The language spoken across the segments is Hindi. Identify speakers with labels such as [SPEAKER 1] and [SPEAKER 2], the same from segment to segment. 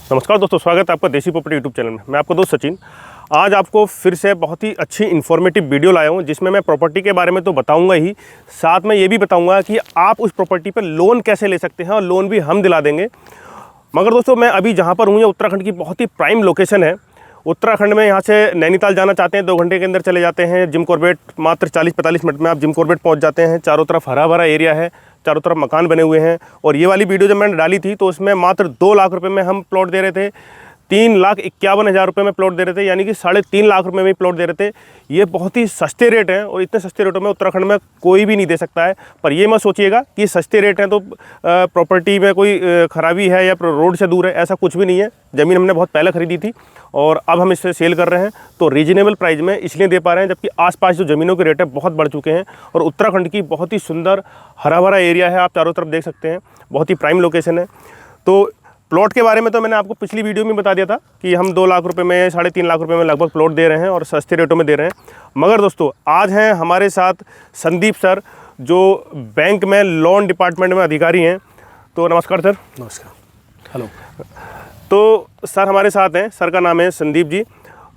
[SPEAKER 1] नमस्कार दोस्तों, स्वागत है आपका देसी प्रॉपर्टी यूट्यूब चैनल में। मैं आपका दोस्त सचिन। आज आपको फिर से बहुत ही अच्छी इन्फॉर्मेटिव वीडियो लाया हूं, जिसमें मैं प्रॉपर्टी के बारे में तो बताऊंगा ही, साथ में ये भी बताऊंगा कि आप उस प्रॉपर्टी पर लोन कैसे ले सकते हैं और लोन भी हम दिला देंगे। मगर दोस्तों, मैं अभी जहाँ पर हूँ, ये उत्तराखंड की बहुत ही प्राइम लोकेशन है। उत्तराखंड में यहाँ से नैनीताल जाना चाहते हैं 2 घंटे के अंदर चले जाते हैं। जिम कॉर्बेट मात्र 40-45 मिनट में आप जिम कॉर्बेट पहुँच जाते हैं। चारों तरफ हरा भरा एरिया है, चारों तरफ मकान बने हुए हैं। और ये वाली वीडियो जब मैंने डाली थी तो उसमें मात्र 2 लाख रुपए में हम प्लॉट दे रहे थे, 3,51,000 रुपये में प्लॉट दे रहे थे, यानी कि 3.5 लाख रुपये में प्लॉट दे रहे थे। ये बहुत ही सस्ते रेट हैं और इतने सस्ते रेटों में उत्तराखंड में कोई भी नहीं दे सकता है। पर ये मत सोचिएगा कि सस्ते रेट हैं तो प्रॉपर्टी में कोई खराबी है या रोड से दूर है, ऐसा कुछ भी नहीं है। ज़मीन हमने बहुत पहले ख़रीदी थी और अब हम इसे सेल कर रहे हैं, तो रीजनेबल प्राइस में इसलिए दे पा रहे हैं जबकि आसपास जो ज़मीनों के रेट है बहुत बढ़ चुके हैं। और उत्तराखंड की बहुत ही सुंदर हरा भरा एरिया है, आप चारों तरफ देख सकते हैं, बहुत ही प्राइम लोकेशन है। तो प्लॉट के बारे में तो मैंने आपको पिछली वीडियो में बता दिया था कि हम 2 लाख रुपए में 3.5 लाख रुपए में लगभग प्लॉट दे रहे हैं और सस्ते रेटों में दे रहे हैं। मगर दोस्तों, आज हैं हमारे साथ संदीप सर, जो बैंक में लोन डिपार्टमेंट में अधिकारी हैं। तो नमस्कार सर।
[SPEAKER 2] नमस्कार। हेलो।
[SPEAKER 1] तो सर हमारे साथ हैं, सर का नाम है संदीप जी,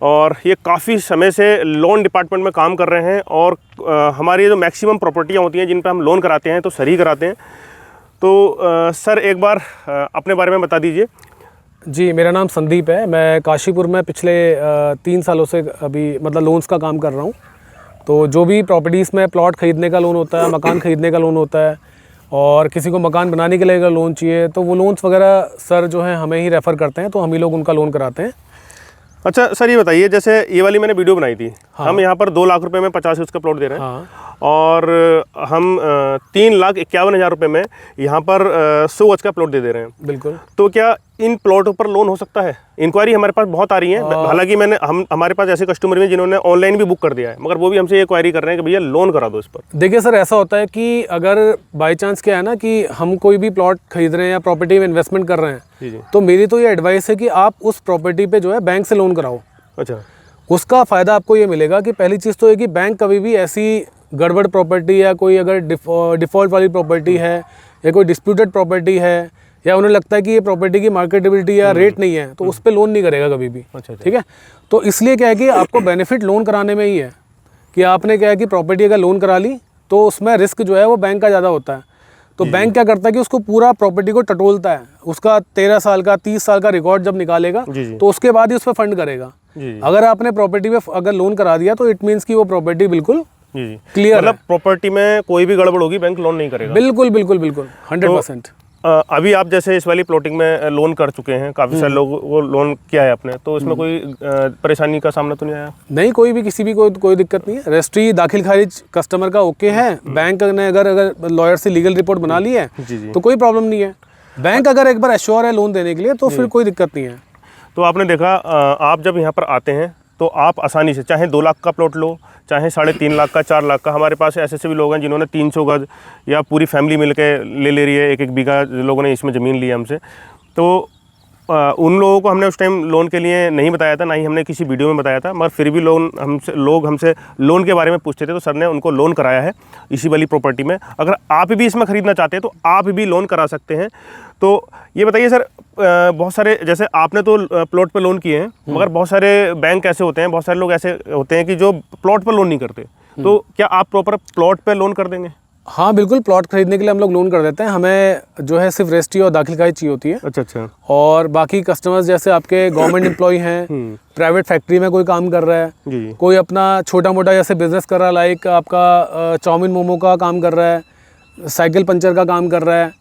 [SPEAKER 1] और ये काफ़ी समय से लोन डिपार्टमेंट में काम कर रहे हैं। और हमारी जो मैक्सिमम प्रॉपर्टियाँ होती हैं जिन पर हम लोन कराते हैं तो सर ही कराते हैं। तो सर एक बार अपने बारे में बता दीजिए।
[SPEAKER 2] जी, मेरा नाम संदीप है। मैं काशीपुर में पिछले 3 सालों से अभी मतलब लोन्स का काम कर रहा हूँ। तो जो भी प्रॉपर्टीज़ में प्लॉट ख़रीदने का लोन होता है, मकान ख़रीदने का लोन होता है, और किसी को मकान बनाने के लिए अगर लोन चाहिए तो वो लोन्स वगैरह सर जो है हमें ही रेफ़र करते हैं, तो हम ही लोग उनका लोन कराते हैं।
[SPEAKER 1] अच्छा सर, ये बताइए, जैसे ये वाली मैंने वीडियो बनाई थी। हाँ। हम यहाँ पर 2 लाख रुपए में 50 उसका प्लॉट दे रहे हैं। हाँ। और हम 3,51,000 रुपये में यहाँ पर 100 गज का प्लॉट दे रहे हैं।
[SPEAKER 2] बिल्कुल।
[SPEAKER 1] तो क्या इन प्लॉटों पर लोन हो सकता है? इंक्वायरी हमारे पास बहुत आ रही है। हालांकि हमारे पास ऐसे कस्टमर हैं जिन्होंने ऑनलाइन भी बुक कर दिया है, मगर वो भी हमसे ये क्वायरी कर रहे हैं कि भैया लोन करा दो इस पर।
[SPEAKER 2] देखिए सर, ऐसा होता है कि अगर बाई चांस क्या है ना कि हम कोई भी प्लॉट खरीद रहे हैं या प्रॉपर्टी में इन्वेस्टमेंट कर रहे हैं, जी। तो मेरी तो ये एडवाइस है कि आप उस प्रॉपर्टी पे जो है बैंक से लोन कराओ।
[SPEAKER 1] अच्छा।
[SPEAKER 2] उसका फ़ायदा आपको ये मिलेगा कि पहली चीज़ तो है कि बैंक कभी भी ऐसी गड़बड़ प्रॉपर्टी या कोई अगर डिफ़ॉल्ट वाली प्रॉपर्टी है या कोई डिस्प्यूटेड प्रॉपर्टी है या उन्हें लगता है कि ये प्रॉपर्टी की मार्केटेबिलिटी या रेट नहीं है, तो उस पर लोन नहीं करेगा कभी भी। अच्छा। ठीक है। तो इसलिए क्या है कि आपको बेनिफिट लोन कराने में ही है कि आपने क्या है कि प्रॉपर्टी अगर लोन करा ली तो उसमें रिस्क जो है वो बैंक का ज़्यादा होता है। तो बैंक क्या करता है कि उसको पूरा प्रॉपर्टी को टटोलता है, उसका 13 साल का 30 साल का रिकॉर्ड जब निकालेगा तो उसके बाद ही उस पर फंड करेगा। अगर आपने प्रॉपर्टी में अगर लोन करा दिया तो इट मीन्स कि वो प्रॉपर्टी बिल्कुल क्लियर, मतलब
[SPEAKER 1] प्रॉपर्टी में कोई भी गड़बड़ होगी बैंक लोन नहीं करेगा।
[SPEAKER 2] बिल्कुल बिल्कुल बिल्कुल 100%।
[SPEAKER 1] अभी आप जैसे इस वाली प्लॉटिंग में लोन कर चुके हैं, काफ़ी सारे लोग वो लोन किया है आपने, तो इसमें कोई परेशानी का सामना तो नहीं आया?
[SPEAKER 2] नहीं, कोई भी किसी भी कोई दिक्कत नहीं है। रजिस्ट्री दाखिल खारिज कस्टमर का ओके है। बैंक ने अगर लॉयर से लीगल रिपोर्ट बना ली है तो कोई प्रॉब्लम नहीं है। बैंक अगर एक बार एश्योर है लोन देने के लिए तो फिर कोई दिक्कत नहीं है।
[SPEAKER 1] तो आपने देखा, आप जब यहाँ पर आते हैं तो आप आसानी से चाहे 2 लाख का प्लॉट लो, चाहे 3.5 लाख का, 4 लाख का। हमारे पास ऐसे भी लोग हैं जिन्होंने 300 गज या पूरी फैमिली मिलकर ले रही है, 1-1 बीघा लोगों ने इसमें ज़मीन ली है हमसे। तो उन लोगों को हमने उस टाइम लोन के लिए नहीं बताया था, ना ही हमने किसी वीडियो में बताया था, मगर फिर भी लोग हमसे लोन के बारे में पूछते थे, तो सर ने उनको लोन कराया है इसी वाली प्रॉपर्टी में। अगर आप भी इसमें ख़रीदना चाहते हैं तो आप भी लोन करा सकते हैं। तो ये बताइए सर, बहुत सारे, जैसे आपने तो प्लॉट पर लोन किए हैं, मगर बहुत सारे बैंक ऐसे होते हैं, बहुत सारे लोग ऐसे होते हैं कि जो प्लॉट पर लोन नहीं करते। तो क्या आप प्रॉपर प्लॉट पर लोन कर देंगे?
[SPEAKER 2] हाँ बिल्कुल, प्लॉट खरीदने के लिए हम लोग लोन कर देते हैं। हमें जो है सिर्फ रजिस्ट्री और दाखिल खारिज चाहिए होती है।
[SPEAKER 1] अच्छा। और
[SPEAKER 2] बाकी कस्टमर्स जैसे आपके गवर्नमेंट एम्प्लॉय हैं, प्राइवेट फैक्ट्री में कोई काम कर रहा है, कोई अपना छोटा मोटा जैसे बिजनेस कर रहा है, लाइक आपका चाउमीन मोमो का काम कर रहा है, साइकिल पंचर का काम कर रहा है,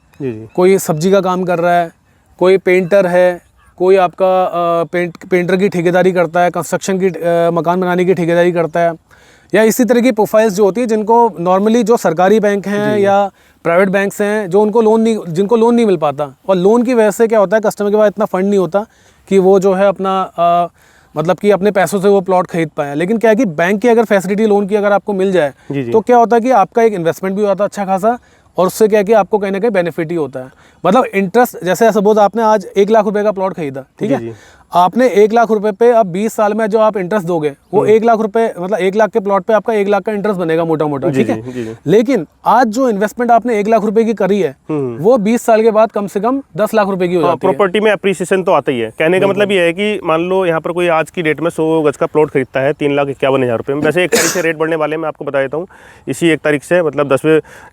[SPEAKER 2] कोई सब्जी का काम कर रहा है, कोई पेंटर है, कोई आपका पेंटर की ठेकेदारी करता है, कंस्ट्रक्शन की मकान बनाने की ठेकेदारी करता है, या इसी तरह की प्रोफाइल्स जो होती है जिनको नॉर्मली जो सरकारी बैंक हैं या प्राइवेट बैंक्स हैं जो जिनको लोन नहीं मिल पाता। और लोन की वजह से क्या होता है, कस्टमर के पास इतना फंड नहीं होता कि वो जो है अपना मतलब कि अपने पैसों से वो प्लॉट खरीद पाए। लेकिन क्या है कि बैंक की अगर फैसिलिटी लोन की अगर आपको मिल जाए तो क्या होता है कि आपका एक इन्वेस्टमेंट भी होता है अच्छा खासा, और उससे क्या है कि आपको कहीं ना कहीं बेनिफिट ही होता है। मतलब इंटरेस्ट, जैसे सपोज आपने आज 1 लाख रुपए का प्लॉट खरीदा, ठीक है, आपने 1 लाख रुपए पे अब 20 साल में जो आप इंटरेस्ट दोगे वो 1 लाख रुपए, मतलब 1 लाख के प्लॉट पे आपका 1 लाख का इंटरेस्ट बनेगा मोटा मोटा, ठीक है। लेकिन आज जो इन्वेस्टमेंट आपने 1 लाख रुपए की करी है वो 20 साल के बाद कम से कम 10 लाख रुपए की हो जाती है।
[SPEAKER 1] प्रॉपर्टी में अप्रिसिएशन तो आता ही है। कहने का मतलब ये है कि मान लो यहाँ पर कोई आज की डेट में 100 गज का प्लॉट खरीदता है 3,51,000 रुपये में। वैसे 1 तारीख से रेट बढ़ने वाले, मैं आपको बता देता हूँ, इसी 1 तारीख से, मतलब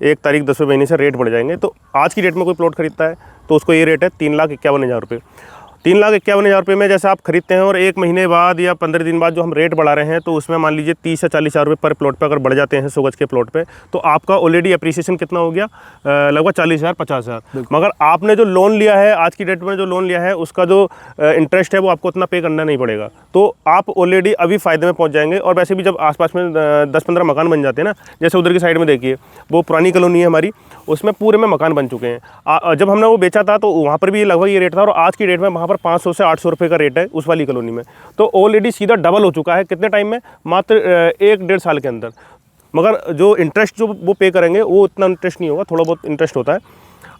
[SPEAKER 1] 1 तारीख 10वें महीने से रेट बढ़ जाएंगे। तो आज की डेट में कोई प्लॉट खरीदता है तो उसको ये रेट है 3,51,000 रुपये। 3,51,000 रुपये में जैसे आप खरीदते हैं और 1 महीने बाद या 15 दिन बाद जो हम रेट बढ़ा रहे हैं तो उसमें मान लीजिए 30 या 40 हज़ार रुपये पर प्लॉट पे अगर बढ़ जाते हैं 100 गज के प्लॉट पे, तो आपका ऑलरेडी अप्रिसिएशन कितना हो गया, लगभग 40,000 50,000। मगर आपने जो लोन लिया है, आज की डेट में जो लोन लिया है, उसका जो इंटरेस्ट है वो आपको उतना पे करना नहीं पड़ेगा। तो आप ऑलरेडी अभी फ़ायदे में पहुँच जाएंगे। और वैसे भी जब आसपास में 10-15 मकान बन जाते हैं ना, जैसे उधर की साइड में देखिए, वो पुरानी कॉलोनी है हमारी, उसमें पूरे में मकान बन चुके हैं। जब हमने वो बेचा था तो वहाँ पर भी लगभग ये रेट था, और आज की डेट में वहाँ पर 500 से 800 रुपये का रेट है उस वाली कॉलोनी में। तो ऑलरेडी सीधा डबल हो चुका है। कितने टाइम में? मात्र 1-1.5 साल के अंदर। मगर जो इंटरेस्ट जो वो पे करेंगे वो उतना इंटरेस्ट नहीं होगा, थोड़ा बहुत इंटरेस्ट होता है।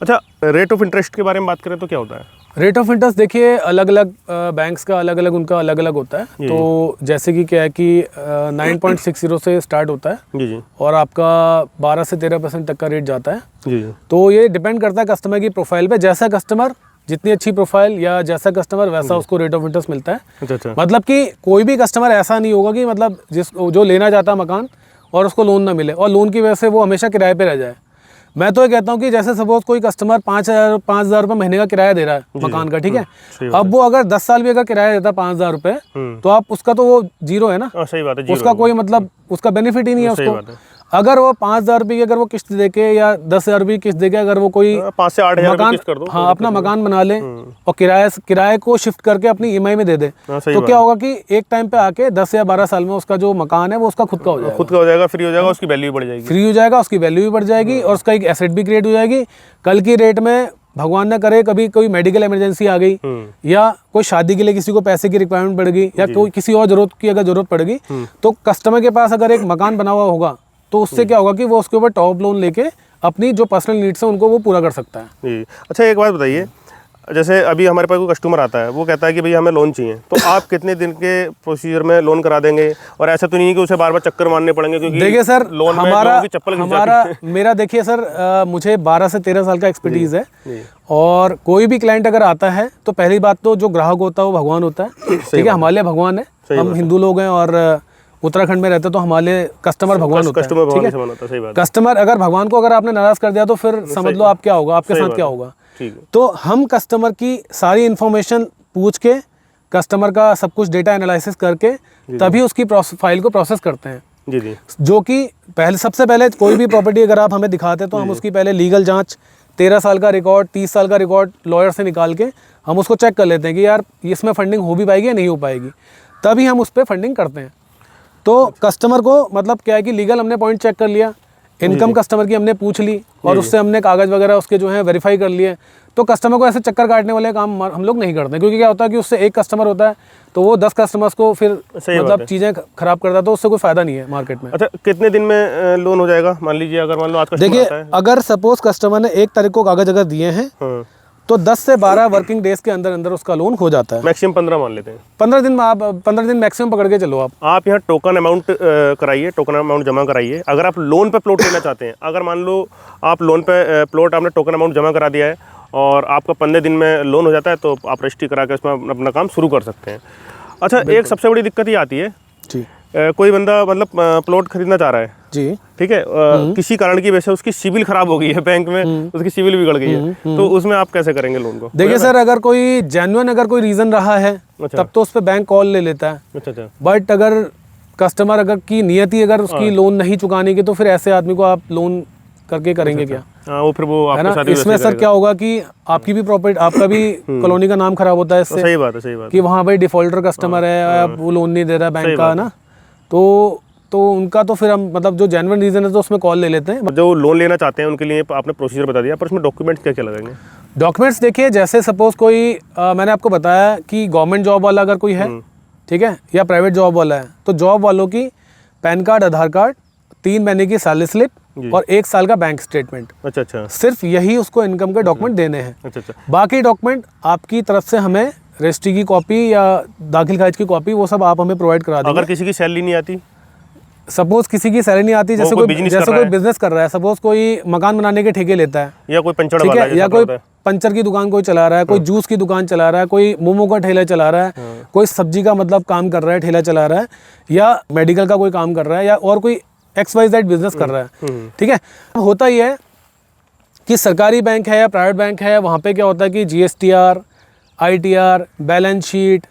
[SPEAKER 1] अच्छा, रेट ऑफ इंटरेस्ट के बारे में बात करें तो क्या होता है?
[SPEAKER 2] रेट ऑफ इंटरेस्ट देखिए अलग अलग बैंक्स का अलग अलग उनका अलग अलग होता है। तो जैसे कि क्या है कि 9.60 से स्टार्ट होता है
[SPEAKER 1] जी,
[SPEAKER 2] और आपका 12 से 13% तक का रेट जाता है
[SPEAKER 1] जी।
[SPEAKER 2] तो ये डिपेंड करता है कस्टमर की प्रोफाइल पे। जैसा कस्टमर, जितनी अच्छी प्रोफाइल या जैसा कस्टमर वैसा उसको रेट ऑफ इंटरेस्ट मिलता है।
[SPEAKER 1] अच्छा।
[SPEAKER 2] मतलब कि कोई भी कस्टमर ऐसा नहीं होगा कि मतलब जो लेना चाहता है मकान और उसको लोन ना मिले और लोन की वजह से वो हमेशा किराए पे रह जाए। मैं तो ये कहता हूँ कि जैसे सपोज कोई कस्टमर 5,000 रुपये महीने का किराया दे रहा है मकान का, ठीक है। अब वो अगर 10 साल भी अगर किराया देता है 5,000 रुपये, तो आप उसका तो वो जीरो है ना।
[SPEAKER 1] सही बात है,
[SPEAKER 2] उसका कोई मतलब उसका बेनिफिट ही नहीं है उसको। अगर वो 5,000 रुपये की अगर वो किस्त देके या 10,000 रुपये की किस्त देके अगर वो कोई
[SPEAKER 1] 5 से 8 हज़ार
[SPEAKER 2] मकान,
[SPEAKER 1] कर दो,
[SPEAKER 2] हाँ, अपना मकान बना ले और किराए को शिफ्ट करके अपनी ईएमआई में दे दे, तो क्या होगा कि एक टाइम पे आके 10 या 12 साल में उसका जो मकान है वो उसका खुद का हो जाएगा।
[SPEAKER 1] खुद का हो जाएगा, फ्री हो जाएगा, उसकी वैल्यू भी बढ़ जाएगी।
[SPEAKER 2] फ्री हो जाएगा, उसकी वैल्यू भी बढ़ जाएगी और उसका एक एसेट भी क्रिएट हो जाएगी। कल की रेट में भगवान ना करे कभी कोई मेडिकल इमरजेंसी आ गई या कोई शादी के लिए किसी को पैसे की रिक्वायरमेंट पड़ गई या कोई किसी और जरूरत पड़ गई, तो कस्टमर के पास अगर एक मकान बना हुआ होगा तो उससे क्या होगा कि वो उसके ऊपर टॉप लोन लेके अपनी जो पर्सनल नीड्स है उनको वो पूरा कर सकता है।
[SPEAKER 1] जी। अच्छा, एक बात बताइए, जैसे अभी हमारे पास कोई कस्टमर आता है, वो कहता है कि भैया हमें लोन चाहिए, तो आप कितने दिन के प्रोसीजर में लोन करा देंगे? और ऐसा तो नहीं है कि उसे बार बार चक्कर मारने पड़ेंगे, क्योंकि
[SPEAKER 2] देखिए सर,
[SPEAKER 1] लोन
[SPEAKER 2] मेरा देखिए सर, मुझे 12 से 13 साल का एक्सपर्टीज़ है। और कोई भी क्लाइंट अगर आता है तो पहली बात तो जो ग्राहक होता है वो भगवान होता है, ठीक है। हमारे लिए भगवान है, हम हिंदू लोग हैं और उत्तराखंड में रहते तो हमारे कस्टमर भगवान होता है, ठीक है। कस्टमर अगर भगवान को अगर आपने नाराज कर दिया तो फिर समझ लो आप क्या होगा, आपके साथ क्या होगा। तो हम कस्टमर की सारी इन्फॉर्मेशन पूछ के, कस्टमर का सब कुछ डेटा एनालिसिस करके तभी उसकी फाइल को प्रोसेस करते हैं। जी। जो कि सबसे पहले कोई भी प्रॉपर्टी अगर आप हमें दिखाते तो हम उसकी पहले लीगल जांच, 13 साल का रिकॉर्ड, 30 साल का रिकॉर्ड लॉयर से निकाल के हम उसको चेक कर लेते हैं कि यार इसमें फंडिंग हो भी पाएगी या नहीं हो पाएगी, तभी हम उस पर फंडिंग करते हैं। तो कस्टमर को मतलब क्या है कि लीगल हमने पॉइंट चेक कर लिया, इनकम कस्टमर की हमने पूछ ली और उससे हमने कागज़ वगैरह उसके जो है वेरीफाई कर लिए। तो कस्टमर को ऐसे चक्कर काटने वाले काम हम लोग नहीं करते, क्योंकि क्या होता है कि उससे एक कस्टमर होता है तो वो 10 कस्टमर्स को फिर मतलब चीज़ें खराब करता है, तो उससे कोई फ़ायदा नहीं है मार्केट में।
[SPEAKER 1] अच्छा, कितने दिन में लोन हो जाएगा? मान लीजिए अगर मान लो आज
[SPEAKER 2] देखिए, अगर सपोज कस्टमर ने 1 तारीख को कागज़ अगर दिए हैं तो 10 से 12 वर्किंग डेज के अंदर अंदर उसका लोन हो जाता है।
[SPEAKER 1] मैक्सिमम 15 मान लेते हैं।
[SPEAKER 2] 15 दिन में आप 15 दिन मैक्सिमम पकड़ के चलो।
[SPEAKER 1] आप यहाँ टोकन अमाउंट कराइए, टोकन अमाउंट जमा कराइए। अगर आप लोन पे प्लॉट लेना चाहते हैं, अगर मान लो आप लोन पे प्लॉट आपने टोकन अमाउंट जमा करा दिया है और आपका 15 दिन में लोन हो जाता है, तो आप रजिस्ट्री करा के उसमें अपना काम शुरू कर सकते हैं। अच्छा, एक सबसे बड़ी दिक्कत ये आती है
[SPEAKER 2] जी,
[SPEAKER 1] कोई बंदा मतलब प्लॉट खरीदना चाह रहा है
[SPEAKER 2] जी,
[SPEAKER 1] ठीक है, किसी कारण की वजह से उसकी सिविल खराब हो गई है, बैंक में उसकी सिविल बिगड़ गई है, तो उसमें आप कैसे करेंगे लोन को?
[SPEAKER 2] देखिए सर, अगर कोई जेन्युइन अगर कोई रीज़न रहा है तब तो उस पर बैंक कॉल ले लेता है।
[SPEAKER 1] अच्छा।
[SPEAKER 2] बट अगर कस्टमर अगर की नियति अगर उसकी लोन नहीं चुकाने की, तो फिर ऐसे आदमी को आप लोन करके करेंगे क्या?
[SPEAKER 1] वो फिर वो
[SPEAKER 2] है ना। इसमें सर क्या होगा कि आपकी भी प्रॉपर्टी, आपका भी कॉलोनी का नाम खराब होता है इससे।
[SPEAKER 1] सही बात है कि
[SPEAKER 2] वहाँ भाई डिफॉल्टर कस्टमर है, वो लोन नहीं दे रहा बैंक का ना, तो उनका तो फिर हम मतलब जो जेन्युइन रीज़न है तो उसमें कॉल ले लेते हैं।
[SPEAKER 1] जो लोन लेना चाहते हैं उनके लिए आपने प्रोसीजर बता दिया, पर उसमें डॉक्यूमेंट्स क्या क्या लगेंगे?
[SPEAKER 2] डॉक्यूमेंट्स देखिए, जैसे सपोज कोई मैंने आपको बताया कि गवर्नमेंट जॉब वाला अगर कोई है, ठीक है, या प्राइवेट जॉब वाला है, तो जॉब वालों की पैन कार्ड, आधार कार्ड, 3 महीने की सैलरी स्लिप और 1 साल का बैंक स्टेटमेंट। अच्छा। सिर्फ यही उसको इनकम के डॉक्यूमेंट देने हैं। अच्छा। बाकी डॉक्यूमेंट आपकी तरफ से हमें रजिस्ट्री की कॉपी या दाखिल खारिज की कॉपी, वो सब आप हमें प्रोवाइड करा देंगे।
[SPEAKER 1] अगर किसी की सैलरी नहीं आती,
[SPEAKER 2] सपोज किसी की सैलरी नहीं आती, जैसे कोई बिजनेस कर रहा है, सपोज कोई मकान बनाने के ठेके लेता है,
[SPEAKER 1] या कोई पंचर
[SPEAKER 2] ठीक
[SPEAKER 1] वाला
[SPEAKER 2] है, या कोई पंचर की दुकान कोई चला रहा है, कोई जूस की दुकान चला रहा है, कोई मोमो का ठेला चला रहा है, कोई सब्जी का मतलब काम कर रहा है, ठेला चला रहा है, या मेडिकल का कोई काम कर रहा है, या और कोई XYZ बिजनेस कर रहा है, ठीक है। होता ही है कि सरकारी बैंक है या प्राइवेट बैंक है, वहाँ पे क्या होता है कि GSTR, ITR, बैलेंस शीट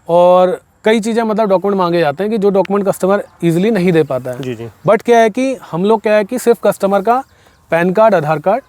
[SPEAKER 2] और कई चीज़ें मतलब डॉक्यूमेंट मांगे जाते हैं कि जो डॉक्यूमेंट कस्टमर इजीली नहीं दे पाता है।
[SPEAKER 1] जी।
[SPEAKER 2] बट क्या है कि हम लोग क्या है कि सिर्फ कस्टमर का पैन कार्ड, आधार कार्ड,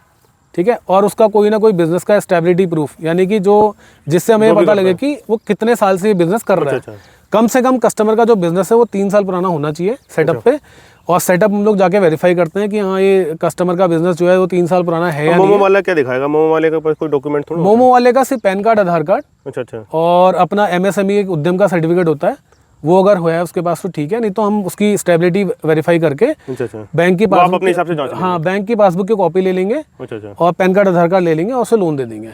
[SPEAKER 2] ठीक है, और उसका कोई ना कोई बिजनेस का स्टेबिलिटी प्रूफ, यानी कि जो जिससे हमें पता लगे कि वो कितने साल से ये बिजनेस कर रहा है। कम से कम कस्टमर का जो बिजनेस है वो 3 साल पुराना होना चाहिए सेटअप पे, और सेटअप हम लोग जाके वेरीफाई करते हैं कि हाँ ये कस्टमर का बिजनेस जो है वो 3 साल पुराना है या नहीं।
[SPEAKER 1] मोमो वाला क्या दिखाएगा? मोमो वाले के पास कोई डॉक्यूमेंट थोड़ा?
[SPEAKER 2] मोमो वाले का सिर्फ पैन कार्ड, आधार कार्ड,
[SPEAKER 1] अच्छा,
[SPEAKER 2] और अपना MSME एक उद्यम का सर्टिफिकेट होता है, वो अगर हुआ है उसके पास तो ठीक है, नहीं तो हम उसकी स्टेबिलिटी वेरीफाई करके बैंक की पासबुक अपने हिसाब से जांच, हाँ, बैंक की पासबुक की कॉपी ले लेंगे और पैन कार्ड, आधार कार्ड ले लेंगे और उसे लोन दे देंगे।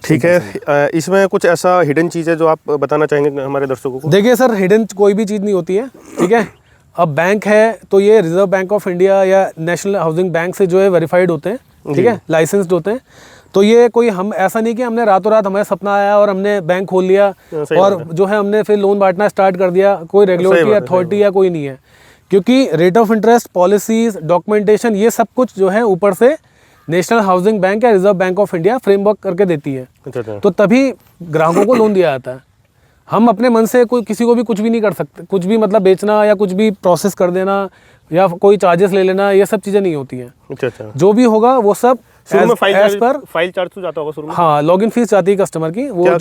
[SPEAKER 1] ठीक है। इसमें कुछ ऐसा हिडन चीज़ है जो आप बताना चाहेंगे हमारे दर्शकों को?
[SPEAKER 2] देखिए सर, हिडन कोई भी चीज़ नहीं होती है, ठीक है। अब बैंक है तो ये रिजर्व बैंक ऑफ इंडिया या नेशनल हाउसिंग बैंक से जो है वेरीफाइड होते हैं, ठीक है, लाइसेंस्ड होते हैं। तो ये कोई हम ऐसा नहीं कि हमने रातों रात हमें सपना आया और हमने बैंक खोल लिया और जो है हमने फिर लोन बांटना स्टार्ट कर दिया। कोई रेगुलेटरी अथॉरिटी या कोई नहीं है, क्योंकि rate of interest, policies, documentation, ये सब कुछ जो है ऊपर से नेशनल हाउसिंग बैंक या reserve bank of India framework करके देती है। तो तभी ग्राहकों को लोन दिया जाता है। हम अपने मन से कोई किसी को भी कुछ भी नहीं कर सकते, कुछ भी मतलब बेचना या कुछ भी प्रोसेस कर देना या कोई चार्जेस ले लेना, ये सब चीज़ें नहीं होती हैं।
[SPEAKER 1] अच्छा।
[SPEAKER 2] जो भी होगा वो सब
[SPEAKER 1] शुरू में फाइल चार्ज तो जाता होगा शुरू में?
[SPEAKER 2] हाँ, लॉगिन फीस जाती है कस्टमर की, वो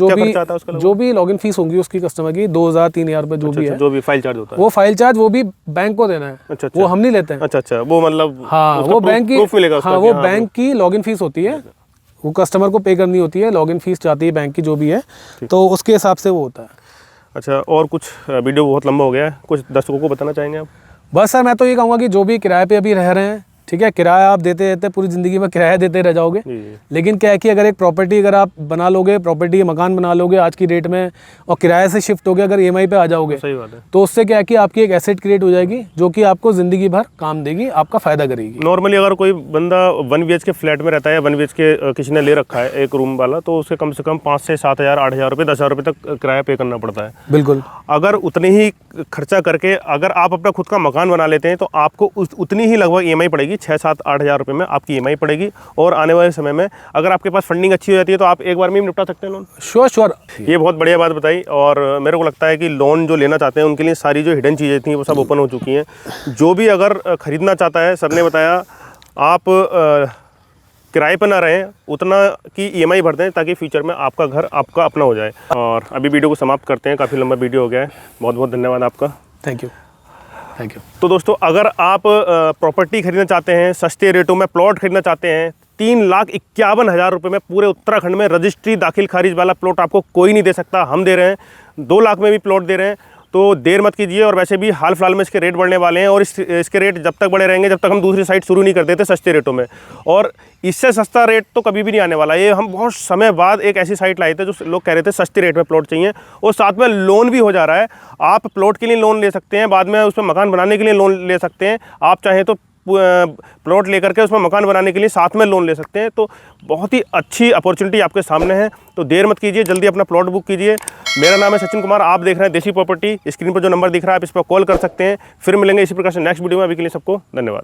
[SPEAKER 2] जो भी लॉगिन फीस होगी उसकी कस्टमर की 2000-3000 रुपये जो भी है,
[SPEAKER 1] जो भी फाइल चार्ज होता है,
[SPEAKER 2] वो फाइल चार्ज वो भी बैंक को देना है। वो हम नहीं लेते हैं।
[SPEAKER 1] अच्छा, वो मतलब
[SPEAKER 2] हाँ, वो बैंक की, हाँ, वो बैंक की लॉगिन फीस होती है, वो कस्टमर को पे करनी होती है, लॉगिन फीस जाती है बैंक की जो भी है, तो उसके हिसाब से वो होता है।
[SPEAKER 1] अच्छा, और कुछ? वीडियो बहुत लंबा हो गया है, कुछ दर्शकों को बताना चाहेंगे आप?
[SPEAKER 2] बस सर, मैं तो ये कहूँगा कि जो भी किराए पे अभी रह रहे हैं, ठीक है, किराया आप देते देते पूरी ज़िंदगी में किराया देते रह जाओगे। लेकिन क्या है कि अगर एक प्रॉपर्टी अगर आप बना लोगे, प्रॉपर्टी मकान बना लोगे आज की डेट में, और किराए से शिफ्ट होगे अगर EMI पे आ जाओगे,
[SPEAKER 1] सही बात है,
[SPEAKER 2] तो उससे क्या है कि आपकी एक एसेट क्रिएट हो जाएगी जो कि आपको ज़िंदगी भर काम देगी, आपका फ़ायदा करेगी।
[SPEAKER 1] नॉर्मली अगर कोई बंदा 1 BHK फ्लैट में रहता है, 1 BHK किसी ने ले रखा है एक रूम वाला, तो उसे कम से कम 5 से 7 हज़ार, 8 हज़ार रुपये, 10 हज़ार रुपये तक किराया पे करना पड़ता है।
[SPEAKER 2] बिल्कुल।
[SPEAKER 1] अगर उतने ही खर्चा करके अगर आप अपना खुद का मकान बना लेते हैं तो आपको उतनी ही लगभग EMI पड़ेगी, 6-7-8 हज़ार रुपये में आपकी EMI पड़ेगी। और आने वाले समय में अगर आपके पास फंडिंग अच्छी हो जाती है तो आप एक बार में ही निपटा सकते हैं लोन।
[SPEAKER 2] श्योर।
[SPEAKER 1] ये बहुत बढ़िया बात बताई, और मेरे को लगता है कि लोन जो लेना चाहते हैं उनके लिए सारी जो हिडन चीज़ें थी वो सब ओपन हो चुकी हैं। जो भी अगर ख़रीदना चाहता है, सर ने बताया, आप किराए पर ना रहें, उतना की EMI भर दें ताकि फ्यूचर में आपका घर आपका अपना हो जाए। और अभी वीडियो को समाप्त करते हैं, काफ़ी लंबा वीडियो हो गया है। बहुत बहुत धन्यवाद आपका।
[SPEAKER 2] Thank you.
[SPEAKER 1] तो दोस्तों, अगर आप प्रॉपर्टी खरीदना चाहते हैं, सस्ते रेटों में प्लॉट खरीदना चाहते हैं, 3,51,000 रुपये में पूरे उत्तराखंड में रजिस्ट्री दाखिल खारिज वाला प्लॉट आपको कोई नहीं दे सकता, हम दे रहे हैं। 2 लाख में भी प्लॉट दे रहे हैं, तो देर मत कीजिए। और वैसे भी हाल फिलहाल में इसके रेट बढ़ने वाले हैं, और इसके रेट जब तक बढ़े रहेंगे जब तक हम दूसरी साइट शुरू नहीं कर देते सस्ते रेटों में। और इससे सस्ता रेट तो कभी भी नहीं आने वाला। ये हम बहुत समय बाद एक ऐसी साइट लाए थे जो लोग कह रहे थे सस्ते रेट में प्लॉट चाहिए, और साथ में लोन भी हो जा रहा है। आप प्लॉट के लिए लोन ले सकते हैं, बाद में उस पर मकान बनाने के लिए लोन ले सकते हैं। आप चाहें तो प्लॉट लेकर के उसमें मकान बनाने के लिए साथ में लोन ले सकते हैं। तो बहुत ही अच्छी अपॉर्चुनिटी आपके सामने है, तो देर मत कीजिए, जल्दी अपना प्लॉट बुक कीजिए। मेरा नाम है सचिन कुमार, आप देख रहे हैं देसी प्रॉपर्टी। स्क्रीन पर जो नंबर दिख रहा है आप इस पर कॉल कर सकते हैं। फिर मिलेंगे इसी प्रकार से नेक्स्ट वीडियो में। अभी के लिए सबको धन्यवाद।